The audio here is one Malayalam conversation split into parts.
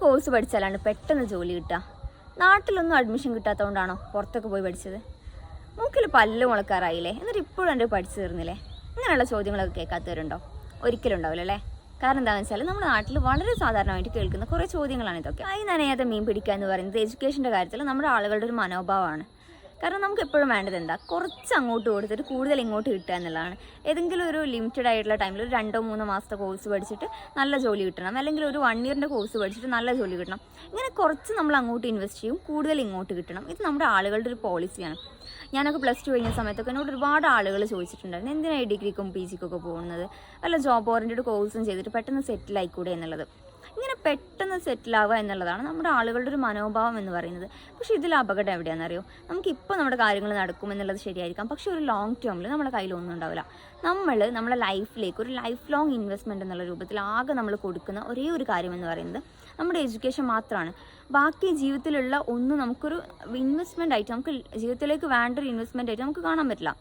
കോഴ്സ് പഠിച്ചാലാണ് പെട്ടെന്ന് ജോലി കിട്ടുക? നാട്ടിലൊന്നും അഡ്മിഷൻ കിട്ടാത്തതുകൊണ്ടാണോ പുറത്തൊക്കെ പോയി പഠിച്ചത്? മൂക്കിൽ പല്ല് മുളക്കാറായില്ലേ, എന്നിട്ട് ഇപ്പോഴും എൻ്റെ പഠിച്ചു തീർന്നില്ലേ? ഇങ്ങനെയുള്ള ചോദ്യങ്ങളൊക്കെ കേൾക്കാത്തവരുണ്ടോ? ഒരിക്കലും ഉണ്ടാവില്ല അല്ലേ? കാരണം എന്താണെന്ന് വെച്ചാൽ നമ്മുടെ നാട്ടിൽ വളരെ സാധാരണമായിട്ട് കേൾക്കുന്ന കുറേ ചോദ്യങ്ങളാണ് ഇതൊക്കെ. കൈ നനയാതെ മീൻ പിടിക്കുക എന്ന് പറയുന്നത് എഡ്യൂക്കേഷൻ്റെ കാര്യത്തിൽ നമ്മുടെ ആളുകളുടെ ഒരു മനോഭാവമാണ്. കാരണം നമുക്ക് എപ്പോഴും വേണ്ടത് എന്താ, കുറച്ച് അങ്ങോട്ട് കൊടുത്തിട്ട് കൂടുതൽ ഇങ്ങോട്ട് കിട്ടുക എന്നുള്ളതാണ്. ഏതെങ്കിലും ഒരു ലിമിറ്റഡ് ആയിട്ടുള്ള ടൈമിൽ ഒരു 2-3 മാസത്തെ കോഴ്സ് പഠിച്ചിട്ട് നല്ല ജോലി കിട്ടണം, അല്ലെങ്കിൽ ഒരു 1 ഇയറിൻ്റെ കോഴ്സ് പഠിച്ചിട്ട് നല്ല ജോലി കിട്ടണം. ഇങ്ങനെ കുറച്ച് നമ്മൾ അങ്ങോട്ട് ഇൻവെസ്റ്റ് ചെയ്യും, കൂടുതൽ ഇങ്ങോട്ട് കിട്ടണം. ഇത് നമ്മുടെ ആളുകളുടെ ഒരു പോളിസിയാണ്. ഞാനൊക്കെ +2 കഴിഞ്ഞ സമയത്തൊക്കെ എന്നോട് ഒരുപാട് ആളുകൾ ചോദിച്ചിട്ടുണ്ടായിരുന്നു, എന്തിനാണ് ഡിഗ്രിക്കും PG-ക്കൊക്കെ പോകുന്നത്, വല്ല ജോബ് ഓറിയൻറ്റഡ് കോഴ്സും ചെയ്തിട്ട് പെട്ടെന്ന് സെറ്റിൽ ആയിക്കൂടെ എന്നുള്ളത്. ഇങ്ങനെ പെട്ടെന്ന് സെറ്റിലാവുക എന്നുള്ളതാണ് നമ്മുടെ ആളുകളുടെ ഒരു മനോഭാവം എന്ന് പറയുന്നത്. പക്ഷേ ഇതിൽ അപകടം എവിടെയാണെന്നറിയോ? നമുക്കിപ്പോൾ നമ്മുടെ കാര്യങ്ങൾ നടക്കുമെന്നുള്ളത് ശരിയായിരിക്കാം, പക്ഷേ ഒരു ലോങ് ടേമിൽ നമ്മുടെ കയ്യിലൊന്നും ഉണ്ടാവില്ല. നമ്മളെ ലൈഫിലേക്ക് ഒരു ലൈഫ് ലോങ് ഇൻവെസ്റ്റ്മെൻറ്റ് എന്നുള്ള രൂപത്തിൽ ആകെ നമ്മൾ കൊടുക്കുന്ന ഒരേ ഒരു കാര്യം എന്ന് പറയുന്നത് നമ്മുടെ എഡ്യൂക്കേഷൻ മാത്രമാണ്. ബാക്കി ജീവിതത്തിലുള്ള ഒന്നും നമുക്കൊരു ഇൻവെസ്റ്റ്മെൻ്റ് ആയിട്ട്, നമുക്ക് ജീവിതത്തിലേക്ക് വേണ്ട ഒരു ഇൻവെസ്റ്റ്മെൻ്റ് ആയിട്ട് നമുക്ക് കാണാൻ പറ്റില്ല.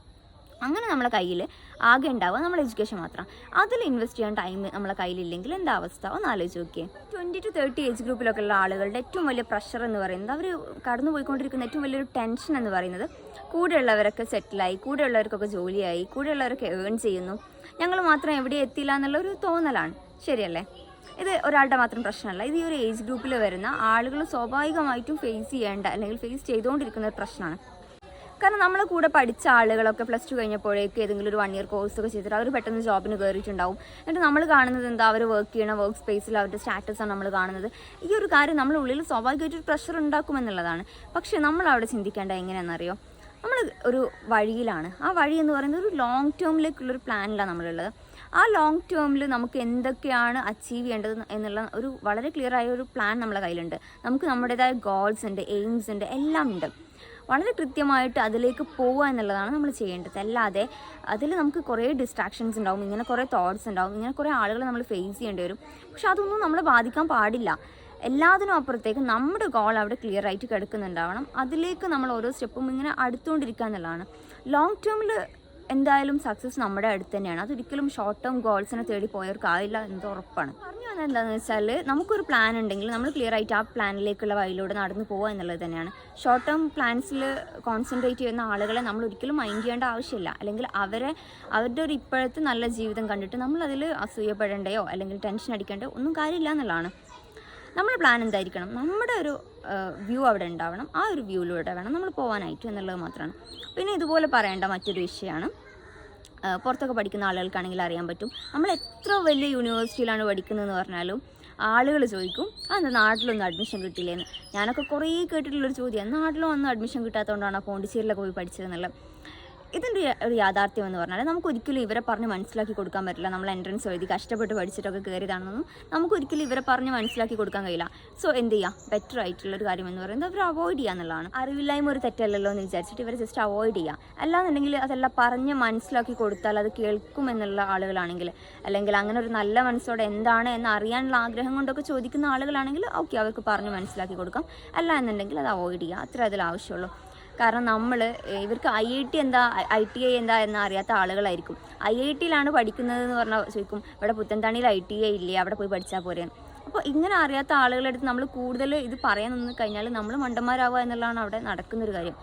അങ്ങനെ നമ്മളെ കയ്യിൽ ആകെ ഉണ്ടാവുക നമ്മുടെ എഡ്യൂക്കേഷൻ മാത്രം. അതിൽ ഇൻവെസ്റ്റ് ചെയ്യാൻ ടൈം നമ്മളെ കയ്യിലില്ലെങ്കിൽ എന്താ അവസ്ഥ ഒന്ന് ആലോചിച്ച് നോക്കിയേ. 20 to 30 ഏജ് ഗ്രൂപ്പിലൊക്കെ ഉള്ള ആളുകളുടെ ഏറ്റവും വലിയ പ്രഷർ എന്ന് പറയുന്നത്, അവർ കടന്നു പോയിക്കൊണ്ടിരിക്കുന്ന ഏറ്റവും വലിയൊരു ടെൻഷൻ എന്ന് പറയുന്നത്, കൂടെയുള്ളവരൊക്കെ സെറ്റിലായി, കൂടെയുള്ളവർക്കൊക്കെ ജോലിയായി, കൂടെയുള്ളവരൊക്കെ ഏൺ ചെയ്യുന്നു, ഞങ്ങൾ മാത്രം എവിടെ എത്തിയില്ല എന്നുള്ളൊരു തോന്നലാണ്. ശരിയല്ലേ? ഇത് ഒരാളുടെ മാത്രം പ്രശ്നമല്ല, ഇത് ഈ ഒരു ഏജ് ഗ്രൂപ്പിൽ വരുന്ന ആളുകൾ സ്വാഭാവികമായിട്ടും ഫേസ് ചെയ്യേണ്ട അല്ലെങ്കിൽ ഫേസ് ചെയ്തുകൊണ്ടിരിക്കുന്ന ഒരു പ്രശ്നമാണ്. കാരണം നമ്മളെ കൂടെ പഠിച്ച ആളുകളൊക്കെ +2 കഴിഞ്ഞപ്പോഴേക്ക് ഏതെങ്കിലും ഒരു 1 ഇയർ കോഴ്സൊക്കെ ചെയ്തിട്ട് അവർ പെട്ടെന്ന് ജോബിന് കയറിയിട്ടുണ്ടാവും. എന്നിട്ട് നമ്മൾ കാണുന്നത് എന്താ, അവർ വർക്ക് ചെയ്യണ വർക്ക് സ്പേസിൽ അവരുടെ സ്റ്റാറ്റസാണ് നമ്മൾ കാണുന്നത്. ഈ ഒരു കാര്യം നമ്മുടെ ഉള്ളിൽ സ്വാഭാവികമായിട്ടൊരു പ്രഷർ ഉണ്ടാക്കുമെന്നുള്ളതാണ്. പക്ഷേ നമ്മൾ അവിടെ ചിന്തിക്കേണ്ടത് എങ്ങനെയാണെന്നറിയോ? നമ്മൾ ഒരു വഴിയിലാണ്. ആ വഴി എന്ന് പറയുന്നത് ഒരു ലോങ് ടേമിലേക്കുള്ളൊരു പ്ലാനിലാണ് നമ്മളുള്ളത്. ആ ലോങ് ടേമിൽ നമുക്ക് എന്തൊക്കെയാണ് അച്ചീവ് ചെയ്യേണ്ടത് എന്നുള്ള ഒരു വളരെ ക്ലിയർ ആയ ഒരു പ്ലാൻ നമ്മളെ കയ്യിലുണ്ട്. നമുക്ക് നമ്മുടേതായ ഗോൾസ് ഉണ്ട്, എയിംസ് ഉണ്ട്, എല്ലാം ഉണ്ട്. വളരെ കൃത്യമായിട്ട് അതിലേക്ക് പോവുക എന്നുള്ളതാണ് നമ്മൾ ചെയ്യേണ്ടത്. അല്ലാതെ അതിൽ നമുക്ക് കുറേ ഡിസ്ട്രാക്ഷൻസ് ഉണ്ടാവും, ഇങ്ങനെ കുറേ തോട്ട്സ് ഉണ്ടാവും, ഇങ്ങനെ കുറേ ആളുകൾ നമ്മൾ ഫേസ് ചെയ്യേണ്ടി വരും. പക്ഷെ അതൊന്നും നമ്മളെ ബാധിക്കാൻ പാടില്ല. എല്ലാത്തിനും അപ്പുറത്തേക്ക് നമ്മുടെ ഗോൾ അവിടെ ക്ലിയർ ആയിട്ട് കിടക്കുന്നുണ്ടാവണം. അതിലേക്ക് നമ്മൾ ഓരോ സ്റ്റെപ്പും ഇങ്ങനെ അടുത്തുകൊണ്ടിരിക്കുക എന്നുള്ളതാണ്. ലോങ് ടേമിൽ എന്തായാലും സക്സസ് നമ്മുടെ അടുത്ത് തന്നെയാണ്. അതൊരിക്കലും ഷോർട്ട് ടേം ഗോൾസിനെ തേടി പോയവർക്കാവില്ല എന്നത് ഉറപ്പാണ്. പറഞ്ഞു വന്നത് എന്താണെന്ന് വെച്ചാൽ, നമുക്കൊരു പ്ലാൻ ഉണ്ടെങ്കിൽ നമ്മൾ ക്ലിയർ ആയിട്ട് ആ പ്ലാനിലേക്കുള്ള വഴിയിലൂടെ നടന്നു പോകുക എന്നുള്ളത് തന്നെയാണ്. ഷോർട്ട് ടേം പ്ലാൻസിൽ കോൺസെൻട്രേറ്റ് ചെയ്യുന്ന ആളുകളെ നമ്മൾ ഒരിക്കലും മൈൻഡ് ചെയ്യേണ്ട ആവശ്യമില്ല. അല്ലെങ്കിൽ അവരുടെ ഒരു ഇപ്പോഴത്തെ നല്ല ജീവിതം കണ്ടിട്ട് നമ്മൾ അതിൽ അസൂയപ്പെടേണ്ടയോ അല്ലെങ്കിൽ ടെൻഷൻ അടിക്കേണ്ടയോ ഒന്നും കാര്യമില്ല എന്നുള്ളതാണ്. നമ്മുടെ പ്ലാൻ എന്തായിരിക്കണം, നമ്മുടെ ഒരു വ്യൂ അവിടെ ഉണ്ടാവണം. ആ ഒരു വ്യൂയിലൂടെ വേണം നമ്മൾ പോകാനായിട്ട് എന്നുള്ളത് മാത്രമാണ്. പിന്നെ ഇതുപോലെ പറയേണ്ട മറ്റൊരു വിഷയമാണ്, പുറത്തൊക്കെ പഠിക്കുന്ന ആളുകൾക്കാണെങ്കിൽ അറിയാൻ പറ്റും, നമ്മൾ എത്ര വലിയ യൂണിവേഴ്സിറ്റിയിലാണ് പഠിക്കുന്നതെന്ന് പറഞ്ഞാലും ആളുകൾ ചോദിക്കും, അതെന്താ നാട്ടിലൊന്നും അഡ്മിഷൻ കിട്ടിയില്ലേന്ന്. ഞാനൊക്കെ കുറേ കേട്ടിട്ടുള്ളൊരു ചോദ്യം, നാട്ടിലും ഒന്നും അഡ്മിഷൻ കിട്ടാത്തതുകൊണ്ടാണ് പോണ്ടിച്ചേരിയിലൊക്കെ പോയി പഠിച്ചതെന്നുള്ളത്. ഇതിൻ്റെ ഒരു യാഥാർത്ഥ്യം എന്ന് പറഞ്ഞാൽ, നമുക്കൊരിക്കലും ഇവരെ പറഞ്ഞ് മനസ്സിലാക്കി കൊടുക്കാൻ പറ്റില്ല. നമ്മൾ എൻട്രൻസ് എഴുതി കഷ്ടപ്പെട്ട് പഠിച്ചിട്ടൊക്കെ കയറിയതാണെന്നൊന്നും നമുക്കൊരിക്കലും ഇവരെ പറഞ്ഞ് മനസ്സിലാക്കി കൊടുക്കാൻ കഴിയില്ല. സോ എന്ത് ചെയ്യുക, ബെറ്റർ ആയിട്ടുള്ളൊരു കാര്യം എന്ന് പറയുന്നത് അവർ അവോയ്ഡ് ചെയ്യുക എന്നുള്ളതാണ്. അറിവില്ലായ്മ ഒരു തെറ്റല്ലല്ലോ എന്ന് വിചാരിച്ചിട്ട് ഇവരെ ജസ്റ്റ് അവോയ്ഡ് ചെയ്യുക. അല്ലാന്നുണ്ടെങ്കിൽ അതെല്ലാം പറഞ്ഞ് മനസ്സിലാക്കി കൊടുത്താൽ അത് കേൾക്കുമെന്നുള്ള ആളുകളാണെങ്കിൽ, അല്ലെങ്കിൽ അങ്ങനെ ഒരു നല്ല മനസ്സോടെ എന്താണ് എന്ന് അറിയാനുള്ള ആഗ്രഹം കൊണ്ടൊക്കെ ചോദിക്കുന്ന ആളുകളാണെങ്കിൽ ഓക്കെ, അവർക്ക് പറഞ്ഞ് മനസ്സിലാക്കി കൊടുക്കാം. അല്ല എന്നുണ്ടെങ്കിൽ അത് അവോയ്ഡ് ചെയ്യുക. അത്ര അതിൽ ആവശ്യമുള്ളൂ. കാരണം ഇവർക്ക് IIT എന്താ, ITI എന്താ എന്ന് അറിയാത്ത ആളുകളായിരിക്കും. IITയിലാണ് പഠിക്കുന്നതെന്ന് പറഞ്ഞാൽ ചോദിക്കും, ഇവിടെ പുത്തൻതാണിയിൽ ITI ഇല്ലേ, അവിടെ പോയി പഠിച്ചാൽ പോരെ. അപ്പോൾ ഇങ്ങനെ അറിയാത്ത ആളുകളുടെ അടുത്ത് നമ്മൾ കൂടുതൽ ഇത് പറയാൻ നിന്ന് കഴിഞ്ഞാൽ നമ്മൾ മണ്ടന്മാരാവുക എന്നുള്ളതാണ് അവിടെ നടക്കുന്നൊരു കാര്യം.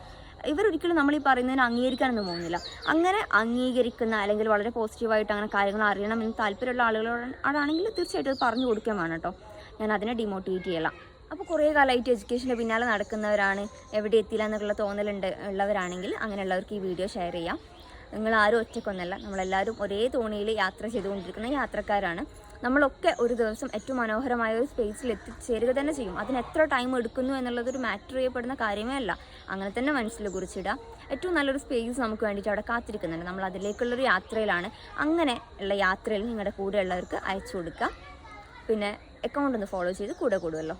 ഇവരൊരിക്കലും നമ്മൾ ഈ പറയുന്നതിന് അംഗീകരിക്കാനൊന്നും പോകുന്നില്ല. അങ്ങനെ അംഗീകരിക്കുന്ന അല്ലെങ്കിൽ വളരെ പോസിറ്റീവായിട്ട് അങ്ങനെ കാര്യങ്ങൾ അറിയണമെന്ന് താല്പര്യമുള്ള ആളുകളോടാണെങ്കിൽ തീർച്ചയായിട്ടും അത് പറഞ്ഞു കൊടുക്കാൻ വേണം കേട്ടോ. ഞാൻ അതിനെ ഡിമോട്ടിവേറ്റ് ചെയ്യില്ല. അപ്പോൾ കുറേ കാലമായിട്ട് എഡ്യൂക്കേഷൻ്റെ പിന്നാലെ നടക്കുന്നവരാണ്, എവിടെ എത്തിയില്ല എന്നുള്ള ഉള്ളവരാണെങ്കിൽ അങ്ങനെയുള്ളവർക്ക് ഈ വീഡിയോ ഷെയർ ചെയ്യാം. നിങ്ങളാരും ഒറ്റക്കൊന്നല്ല, നമ്മളെല്ലാവരും ഒരേ തോണിയിൽ യാത്ര ചെയ്തുകൊണ്ടിരിക്കുന്ന യാത്രക്കാരാണ്. നമ്മളൊക്കെ ഒരു ദിവസം ഏറ്റവും മനോഹരമായ ഒരു സ്പേസിൽ എത്തിച്ചേരുക തന്നെ ചെയ്യും. അതിന് എത്ര ടൈം എടുക്കുന്നു എന്നുള്ളതൊരു മാറ്റർ ചെയ്യപ്പെടുന്ന കാര്യമേ അല്ല. അങ്ങനെ തന്നെ മനസ്സിൽ കുറിച്ചിടുക. ഏറ്റവും നല്ലൊരു സ്പേസ് നമുക്ക് വേണ്ടിയിട്ട് അവിടെ കാത്തിരിക്കുന്നുണ്ട്. നമ്മൾ അതിലേക്കുള്ളൊരു യാത്രയിലാണ്. അങ്ങനെ ഉള്ള യാത്രയിൽ നിങ്ങളുടെ കൂടെയുള്ളവർക്ക് അയച്ചു കൊടുക്കുക. പിന്നെ അക്കൗണ്ട് ഒന്ന് ഫോളോ ചെയ്ത് കൂടെ കൂടുമല്ലോ.